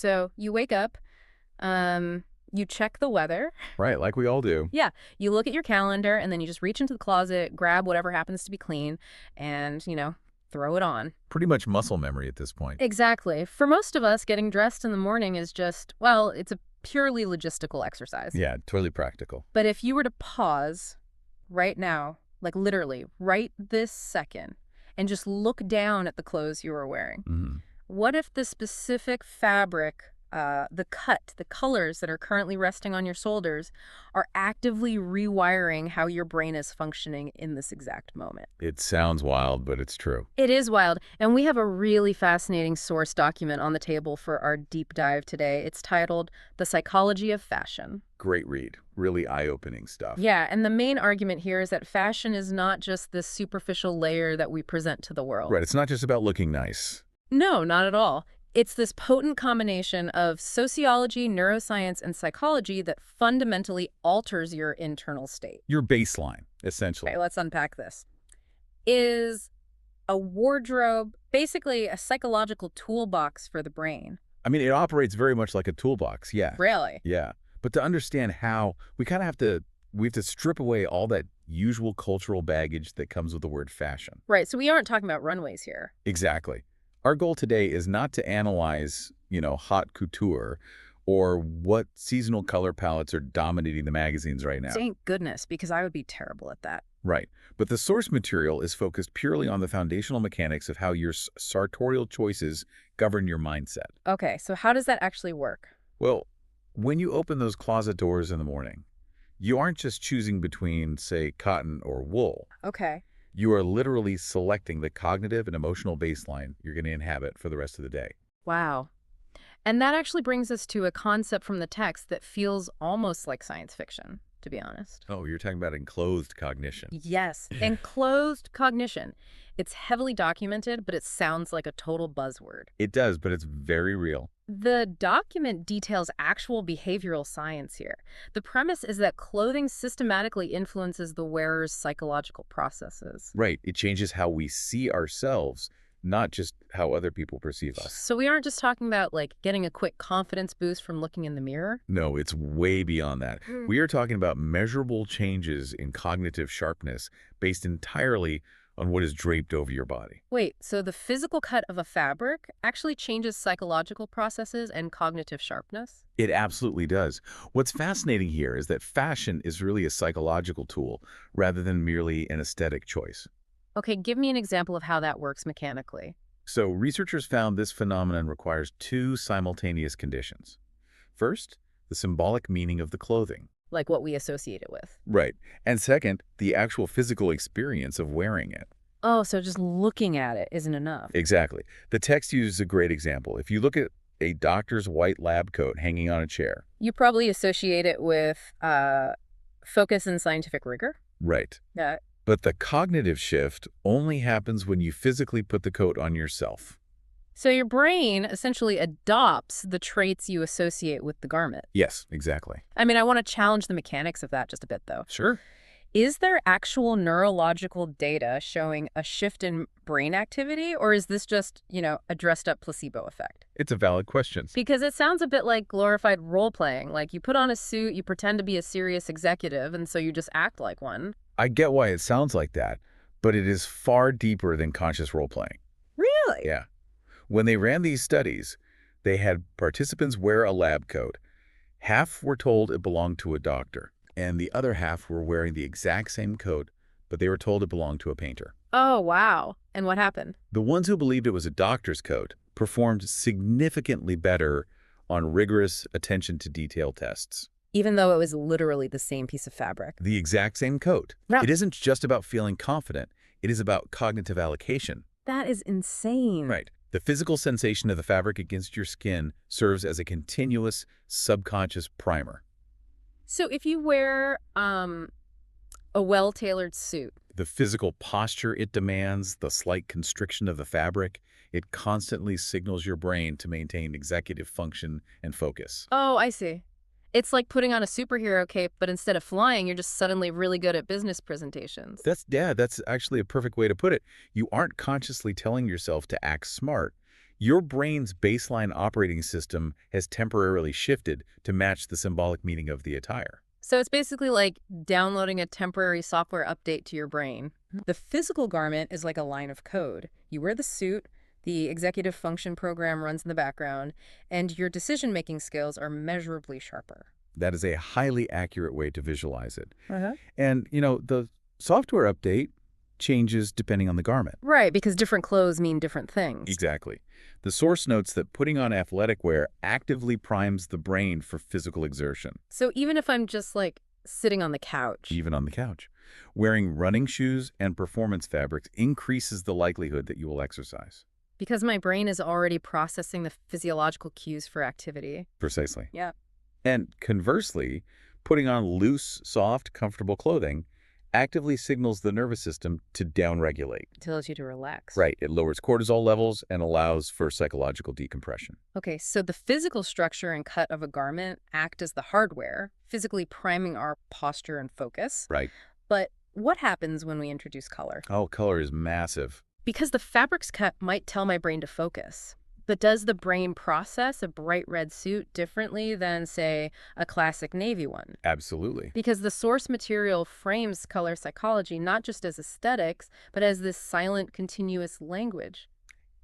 So you wake up, you check the weather. Right, like we all do. Yeah, you look at your calendar, and then you just reach into the closet, grab whatever happens to be clean, and, throw it on. Pretty much muscle memory at this point. Exactly. For most of us, getting dressed in the morning is just, well, it's a purely logistical exercise. Yeah, totally practical. But if you were to pause right now, like literally right this second, and just look down at the clothes you were wearing, Hmm. what if the specific fabric, the cut, the colors that are currently resting on your shoulders are actively rewiring how your brain is functioning in this exact moment? It sounds wild, but it's true. It is wild, and we have a really fascinating source document on the table for our deep dive today. It's titled The Psychology of Fashion. Great read. Really eye-opening stuff. Yeah, and the main argument here is that fashion is not just this superficial layer that we present to the world. Right, it's not just about looking nice. No, not at all. It's this potent combination of sociology, neuroscience, and psychology that fundamentally alters your internal state. Your baseline, essentially. Okay, let's unpack this. Is a wardrobe basically a psychological toolbox for the brain? I mean, it operates very much like a toolbox, yeah. Really? Yeah. But to understand how, we have to strip away all that usual cultural baggage that comes with the word fashion. Right, so we aren't talking about runways here. Exactly. Our goal today is not to analyze, haute couture or what seasonal color palettes are dominating the magazines right now. Thank goodness, because I would be terrible at that. Right. But the source material is focused purely on the foundational mechanics of how your sartorial choices govern your mindset. Okay, so how does that actually work? Well, when you open those closet doors in the morning, you aren't just choosing between, say, cotton or wool. Okay. You are literally selecting the cognitive and emotional baseline you're going to inhabit for the rest of the day. Wow. And that actually brings us to a concept from the text that feels almost like science fiction, to be honest. Oh, you're talking about enclothed cognition. Yes, enclothed cognition. It's heavily documented, but it sounds like a total buzzword. It does, but it's very real. The document details actual behavioral science here. The premise is that clothing systematically influences the wearer's psychological processes. Right. It changes how we see ourselves, not just how other people perceive us. So we aren't just talking about, like, getting a quick confidence boost from looking in the mirror? No, it's way beyond that. We are talking about measurable changes in cognitive sharpness based entirely on what is draped over your body. Wait, so the physical cut of a fabric actually changes psychological processes and cognitive sharpness? It absolutely does. What's fascinating here is that fashion is really a psychological tool rather than merely an aesthetic choice. Okay, give me an example of how that works mechanically. So researchers found this phenomenon requires two simultaneous conditions. First, the symbolic meaning of the clothing. Like what we associate it with. Right. And second, the actual physical experience of wearing it. Oh, so just looking at it isn't enough. Exactly. The text uses a great example. If you look at a doctor's white lab coat hanging on a chair. You probably associate it with focus and scientific rigor? Right. Yeah. But the cognitive shift only happens when you physically put the coat on yourself. So your brain essentially adopts the traits you associate with the garment. Yes, exactly. I mean, I want to challenge the mechanics of that just a bit, though. Sure. Is there actual neurological data showing a shift in brain activity, or is this just, a dressed-up placebo effect? It's a valid question. Because it sounds a bit like glorified role-playing. Like, you put on a suit, you pretend to be a serious executive, and so you just act like one. I get why it sounds like that, but it is far deeper than conscious role-playing. Really? Yeah. When they ran these studies, they had participants wear a lab coat. Half were told it belonged to a doctor, and the other half were wearing the exact same coat, but they were told it belonged to a painter. Oh, wow. And what happened? The ones who believed it was a doctor's coat performed significantly better on rigorous attention to detail tests. Even though it was literally the same piece of fabric. The exact same coat. Yeah. It isn't just about feeling confident. It is about cognitive allocation. That is insane. Right. The physical sensation of the fabric against your skin serves as a continuous subconscious primer. So if you wear a well-tailored suit. The physical posture it demands, the slight constriction of the fabric, it constantly signals your brain to maintain executive function and focus. Oh, I see. It's like putting on a superhero cape, but instead of flying, you're just suddenly really good at business presentations. That's actually a perfect way to put it. You aren't consciously telling yourself to act smart. Your brain's baseline operating system has temporarily shifted to match the symbolic meaning of the attire. So it's basically like downloading a temporary software update to your brain. The physical garment is like a line of code. You wear the suit, the executive function program runs in the background, and your decision-making skills are measurably sharper. That is a highly accurate way to visualize it. Uh-huh. And, the software update changes depending on the garment. Right, because different clothes mean different things. Exactly. The source notes that putting on athletic wear actively primes the brain for physical exertion, So even if I'm just like sitting on the couch. even on the couch. Wearing running shoes and performance fabrics increases the likelihood that you will exercise. Because my brain is already processing the physiological cues for activity. Precisely. Yeah. And conversely, putting on loose, soft, comfortable clothing actively signals the nervous system to downregulate. Tells you to relax. Right. It lowers cortisol levels and allows for psychological decompression. Okay, so the physical structure and cut of a garment act as the hardware, physically priming our posture and focus. Right. But what happens when we introduce color? Oh, color is massive. Because the fabric's cut might tell my brain to focus. But does the brain process a bright red suit differently than, say, a classic navy one? Absolutely. Because the source material frames color psychology not just as aesthetics, but as this silent, continuous language.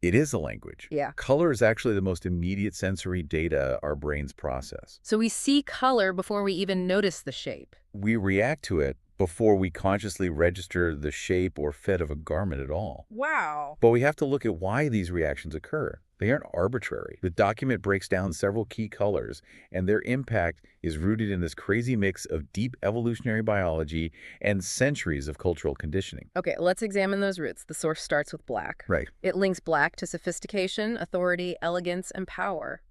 It is a language. Yeah. Color is actually the most immediate sensory data our brains process. So we see color before we even notice the shape. We react to it before we consciously register the shape or fit of a garment at all. Wow. But we have to look at why these reactions occur. They aren't arbitrary. The document breaks down several key colors, and their impact is rooted in this crazy mix of deep evolutionary biology and centuries of cultural conditioning. Okay, let's examine those roots. The source starts with black. Right. It links black to sophistication, authority, elegance, and power.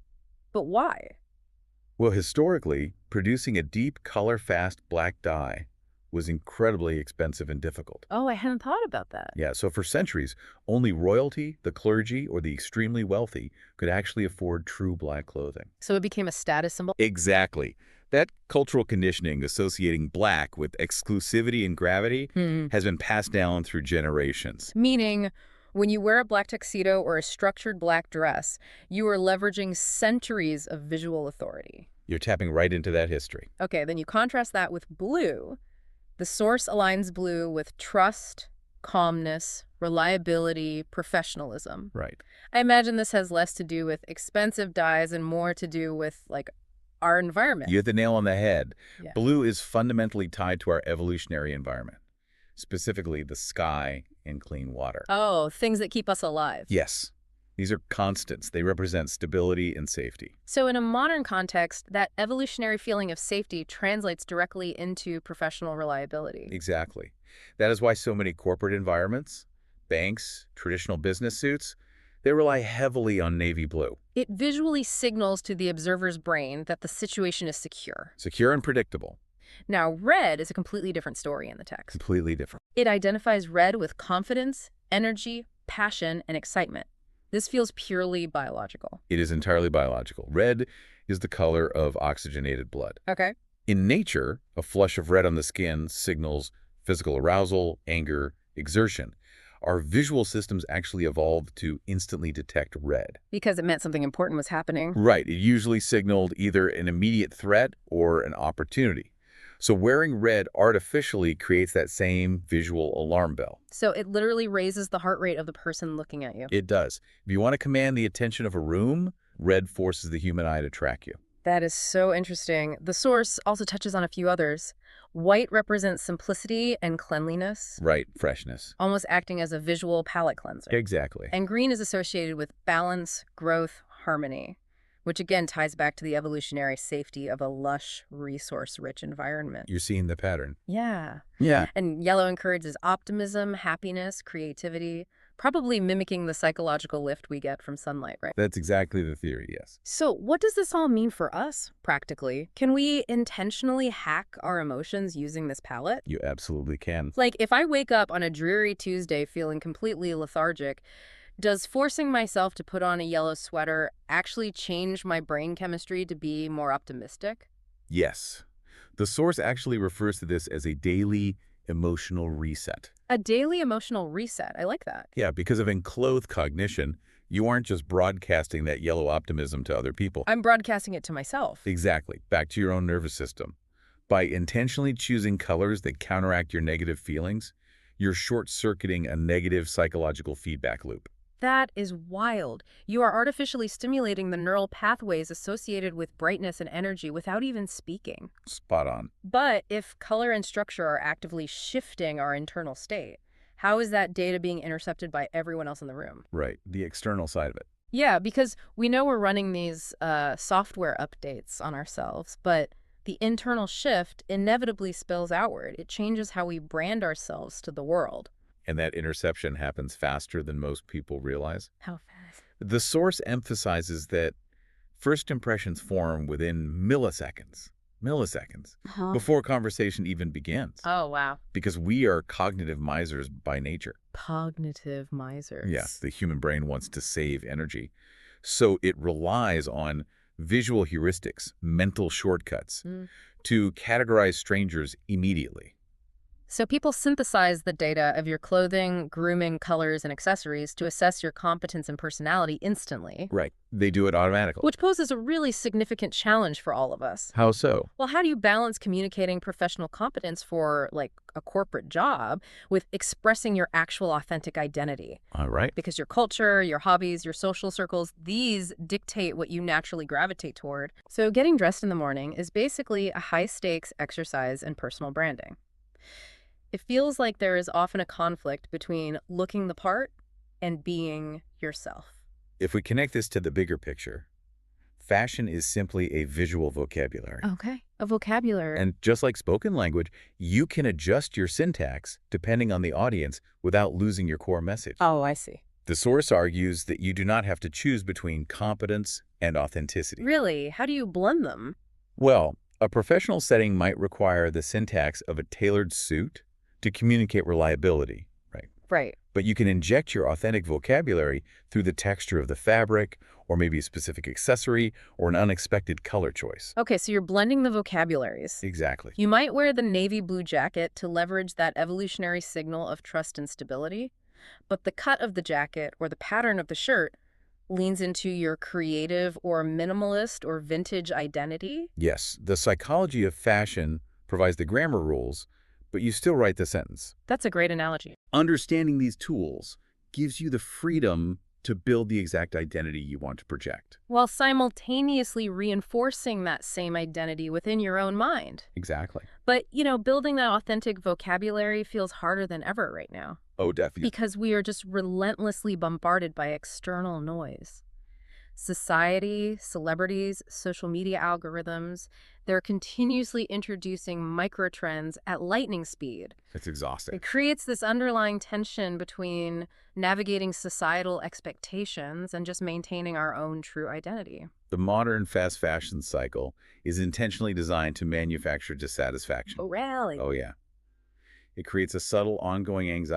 But why? Well, historically, producing a deep, color-fast black dye was incredibly expensive and difficult. Oh, I hadn't thought about that. Yeah, so for centuries, only royalty, the clergy, or the extremely wealthy could actually afford true black clothing. So it became a status symbol? Exactly. That cultural conditioning associating black with exclusivity and gravity has been passed down through generations. Meaning, when you wear a black tuxedo or a structured black dress, you are leveraging centuries of visual authority. You're tapping right into that history. Okay, then you contrast that with blue. The source aligns blue with trust, calmness, reliability, professionalism. Right. I imagine this has less to do with expensive dyes and more to do with, like, our environment. You hit the nail on the head. Yeah. Blue is fundamentally tied to our evolutionary environment, specifically the sky and clean water. Oh, things that keep us alive. Yes. These are constants. They represent stability and safety. So in a modern context, that evolutionary feeling of safety translates directly into professional reliability. Exactly. That is why so many corporate environments, banks, traditional business suits, they rely heavily on navy blue. It visually signals to the observer's brain that the situation is secure. Secure and predictable. Now, red is a completely different story in the text. Completely different. It identifies red with confidence, energy, passion, and excitement. This feels purely biological. It is entirely biological. Red is the color of oxygenated blood. Okay. In nature, a flush of red on the skin signals physical arousal, anger, exertion. Our visual systems actually evolved to instantly detect red. Because it meant something important was happening. Right. It usually signaled either an immediate threat or an opportunity. So wearing red artificially creates that same visual alarm bell. So it literally raises the heart rate of the person looking at you. It does. If you want to command the attention of a room, red forces the human eye to track you. That is so interesting. The source also touches on a few others. White represents simplicity and cleanliness, Right. Freshness. almost acting as a visual palate cleanser. Exactly. And green is associated with balance, growth, harmony, which again ties back to the evolutionary safety of a lush, resource-rich environment. You're seeing the pattern. Yeah. Yeah. And yellow encourages optimism, happiness, creativity, probably mimicking the psychological lift we get from sunlight, right? That's exactly the theory, yes. So what does this all mean for us, practically? Can we intentionally hack our emotions using this palette? You absolutely can. Like, if I wake up on a dreary Tuesday feeling completely lethargic, does forcing myself to put on a yellow sweater actually change my brain chemistry to be more optimistic? Yes. The source actually refers to this as a daily emotional reset. A daily emotional reset. I like that. Yeah, because of enclothed cognition, You aren't just broadcasting that yellow optimism to other people. I'm broadcasting it to myself. Exactly. Back to your own nervous system. By intentionally choosing colors that counteract your negative feelings, you're short-circuiting a negative psychological feedback loop. That is wild. You are artificially stimulating the neural pathways associated with brightness and energy without even speaking. Spot on. But if color and structure are actively shifting our internal state, how is that data being intercepted by everyone else in the room? Right. The external side of it. Yeah, because we know we're running these software updates on ourselves, but the internal shift inevitably spills outward. It changes how we brand ourselves to the world. And that interception happens faster than most people realize. How fast? The source emphasizes that first impressions form within milliseconds, before conversation even begins. Oh, wow. Because we are cognitive misers by nature. Cognitive misers. Yeah, the human brain wants to save energy. So it relies on visual heuristics, mental shortcuts, to categorize strangers immediately. So people synthesize the data of your clothing, grooming, colors, and accessories to assess your competence and personality instantly. Right. They do it automatically. Which poses a really significant challenge for all of us. How so? Well, how do you balance communicating professional competence for, like, a corporate job with expressing your actual authentic identity? All right. Because your culture, your hobbies, your social circles, these dictate what you naturally gravitate toward. So getting dressed in the morning is basically a high-stakes exercise in personal branding. It feels like there is often a conflict between looking the part and being yourself. If we connect this to the bigger picture, fashion is simply a visual vocabulary. Okay, a vocabulary. And just like spoken language, you can adjust your syntax depending on the audience without losing your core message. Oh, I see. The source argues that you do not have to choose between competence and authenticity. Really? How do you blend them? Well, a professional setting might require the syntax of a tailored suit to communicate reliability, right? Right. But you can inject your authentic vocabulary through the texture of the fabric, or maybe a specific accessory, or an unexpected color choice. Okay, so you're blending the vocabularies. Exactly. You might wear the navy blue jacket to leverage that evolutionary signal of trust and stability, but the cut of the jacket or the pattern of the shirt leans into your creative or minimalist or vintage identity. Yes, the psychology of fashion provides the grammar rules, but you still write the sentence. That's a great analogy. Understanding these tools gives you the freedom to build the exact identity you want to project. While simultaneously reinforcing that same identity within your own mind. Exactly. But, building that authentic vocabulary feels harder than ever right now. Oh, definitely. Because we are just relentlessly bombarded by external noise. Society, celebrities, social media algorithms, they're continuously introducing microtrends at lightning speed. It's exhausting. It creates this underlying tension between navigating societal expectations and just maintaining our own true identity. The modern fast fashion cycle is intentionally designed to manufacture dissatisfaction. Oh, really? Oh, yeah. It creates a subtle, ongoing anxiety